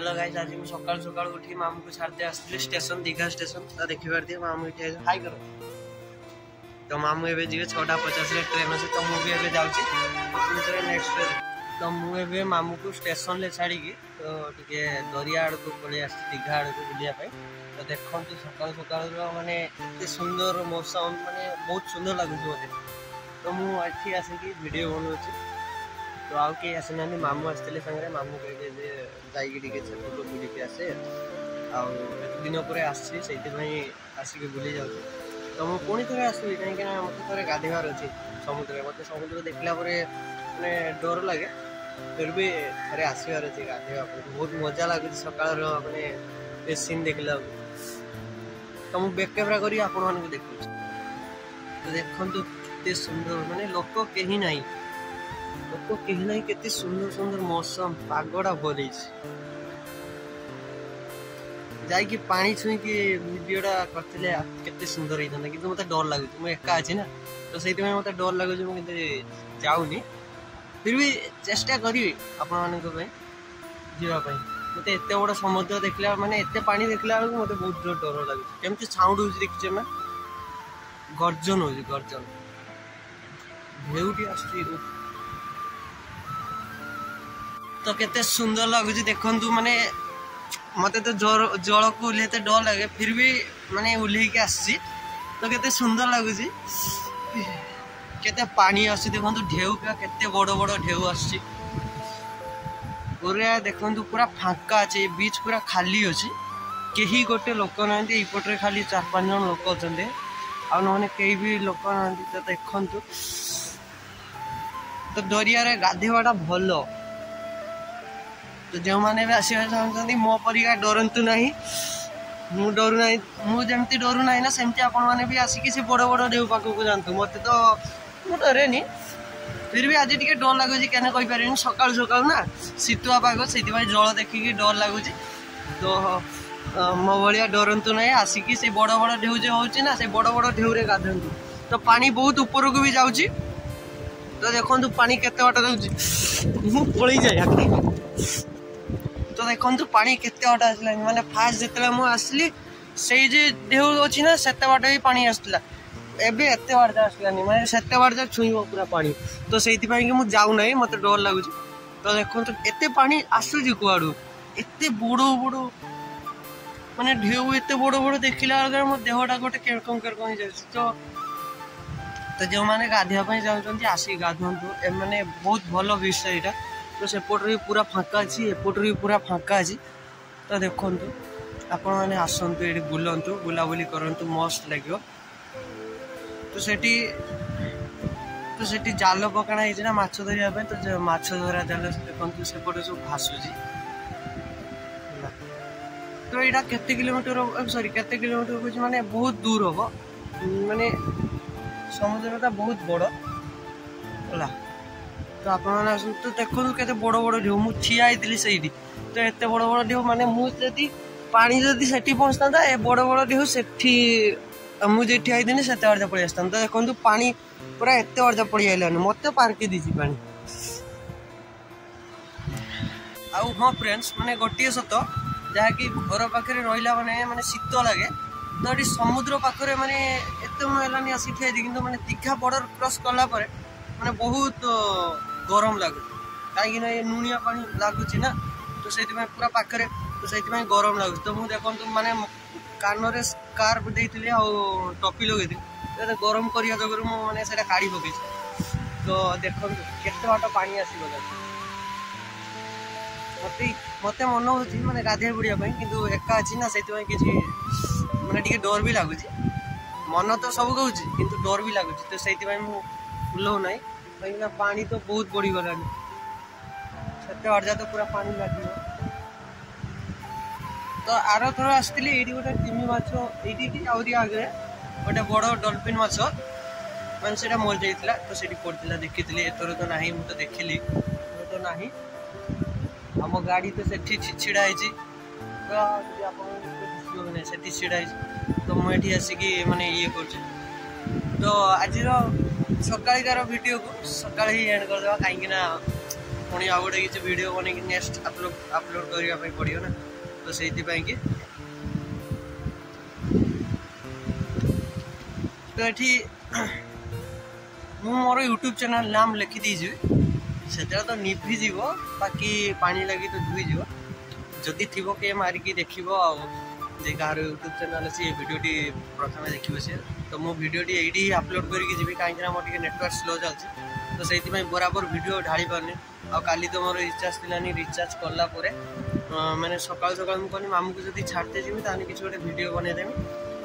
Hello guys, आज मैं सकाल सकाल उठी मामू को छाड़ते आसली स्टेशन दीघा स्टेशन तो देखि पारथि मामू इठे हाय करो। तो मामू एबे जीवे 6:50 रे ट्रेन से तो मु भी एबे जाउची तो नेक्स्ट तो मु एबे मामू को स्टेशन ले छाड़ी की तो टिके दरिया आड़ को पळे आसी दीघा आड़ को बुलिया पाई। तो देखंतु सकाल सकाल माने एते सुंदर मौसम माने बहुत सुंदर लागुची मते। तो मु एठी आसी की वीडियो बनौची तो आउ के आसना मामू आसते संगे मामू कहे जाइए फोटो बुलिक आसे दिन पर आसिक बुली जा तो मुझे पुणी थे आसबि कहीं मत थे गाधेबार अच्छे समुद्र मत समुद्र देखला मैंने डर लगे फिर भी थे आसबार अच्छे गाधेवा बहुत मजा लगुच सकाल मैंने सीन देखला तो मुझे बैक कैमेरा कर आपण देखु तो देखु के सुंदर माने लोक कहीं ना लोक कहीं ना के सुंदर सुंदर मौसम पागड़ा भरी जाकि पानी छुई कि वीडियोटा करते केते सुंदर होता कि मत डर लगुच मुझे एका अच्छी ना तो से मत डर लगुच मुझे जाऊनी फिर भी चेष्टा करी आपण मानी जावाई मत एत बड़ समुद्र देखला माने एत पानी देखला मत बहुत जोर डर लगुच केमती साउंड हो देखिए ना गर्जन हो गर्जन ढेउटी आसुची तो केते सुंदर लगुच देखंतु माने मते तो जल को उल्लेते डर लगे फिर भी माने उल्ले के आसी तो केते सुंदर लगुच केते पानी आसी देखंतु ढेउ का केते बड़ बड़ ढेउ आसी पूरा देखंतु पूरा फांका अछि बीच पूरा खाली अछि केही गोटे लोक नांती एपटरे खाली 4-5 जन लोक अछंते आ नने केही भी लोक नांती तो देखंतु तो दरिया रे गाधेवाटा भलो तो जो मैंने भी आसवा चाहते मो परिका डरतु ना मु डरू ना मुझे डरू ना सेमती आपण मैंने भी आसिक से बड़ बड़ ढेउ पाक को जानतु मत तो मुझे डरे फिर भी आज टे डर लगुच क्या कहीपर सकाल सकाल ना शीतुआ पाग से जल देखिकी डर लगुच तो मो भाया डरतु ना आसिक से बड़ बड़ ढेउ जो होना से बड़ बड़ ढेउ रे गाधंतु तो पानी बहुत ऊपर को भी जाऊँगी तो देखो पानी केते बाटा जाऊँगी पलि जाए तो देखो पानी केते बाटा आसला माने फास्ट जिते मुझे आसली से ढेउ अच्छी ना से बाट भी पानी आसला एबे एते बार आसलानी माने सेते बार जा छुईब पूरा पानी तो से मुझे जाऊ ना मत डर लगुच तो देखो एते पानी आसूची कुआड़ू एते बड़ बड़ माने ढेउ एते बड़ बड़ देखला मो देहटा गोटे केरकम केरकम हो जाए तो जो मैंने गाधेवा चाहते आसिक गाधु मैंने बहुत भल विषय यहाँ तो सेपट भी पूरा फाँका अच्छी एपट भी पूरा फाँका अच्छी तो देखु आपण मैंने आसतु ये बुलतु बुलाबुली करूँ मस्त लगे तो सेठी जाल पकाणा है माछ धरने तो माछ धरा जाल देखते सेपटे सब भासुची तो यहाँ केते किलोमीटर सॉरी केते किलोमीटर माने बहुत दूर हम माने समुद्रटा बहुत बड़ है तो आप तो देखो के बड़ बड़ ढेउ मुझे ठिया से तो एत बड़ बड़ ढेउ माने मुझे पानी जदि से पहुँचता ए बड़ बड़ ढेउ से मुझे ठिया से पड़े आसता तो देखो पानी पूरा एत बार पड़ आइलानी मत पार्क दीजिए पानी आउ हाँ फ्रेंड्स माने गोटे सत जहाँकि घर पाखे रहा माने शीत लगे तो ये समुद्र पाखे माने एत है आसी ठिया कि मैंने दीघा बॉर्डर क्रॉस कला माने बहुत गरम लगुच कहीं ये नुनिया पानी लगुच ना तो से पूरा पाखे तो से गरम लगुच तो मुझे देखो माने कान रे स्कार्फ देती टोपी लगे तो गरम करने जगह मैंने से काढ़ी पकई तो देखो केते बाट पानी आसीगला मत मन हो मैंने गाधे बुड़ापी कि एका अच्छी ना से मैंने टे डर भी लगुच मन तो सब कहूँ कि डर भी लगुच तो से फुल ना कहीं पानी तो बहुत बढ़ी गला से अर्जा तो पूरा पानी लगे तो आर थर आसती ये गोटे तिमी माछ ये आगे गोटे बड़ डॉल्फिन माछ मैंने से मर जाता तो से पड़ता देखी एथर तो ना मुझे देखिली तो ना आम गाड़ी तो से छिड़ा तो छिड़ा तो मुझे आसिक माने ये कर तो आज सकाळिकार वीडियो को सकाळ ही एंड कर देबा कहीं पुणी आउ गोटे किसी वीडियो बन नेक्स्ट अपलोड करने पड़ो ना तो से कि तो ये मोर यूट्यूब चैनल नाम लिखिदी से तो निभिज बाकी पानी लगी तो धुईज जदि थी किए मारिकी देख जे कह यूट्यूब चैनल से वीडियोटी प्रथम देखिए सी तो मो वीडियोटी ये अपलोड करके कहीं मोर नेटवर्क स्लो चलती तो से बराबर वीडियो ढाई पारनी आली तो मोर रिचार्ज थी रिचार्ज कलापर मैंने सकाल सकाल मुझे मामू को जब छाड़ते जी ताकि किसी गोटे वीडियो बनईदेमी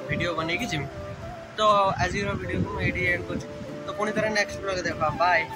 वीडियो बनई जिमी तो आज वीडियो को मुझे एंड कर तो पुणी थे नेक्स्ट ब्लॉग देखा बाय।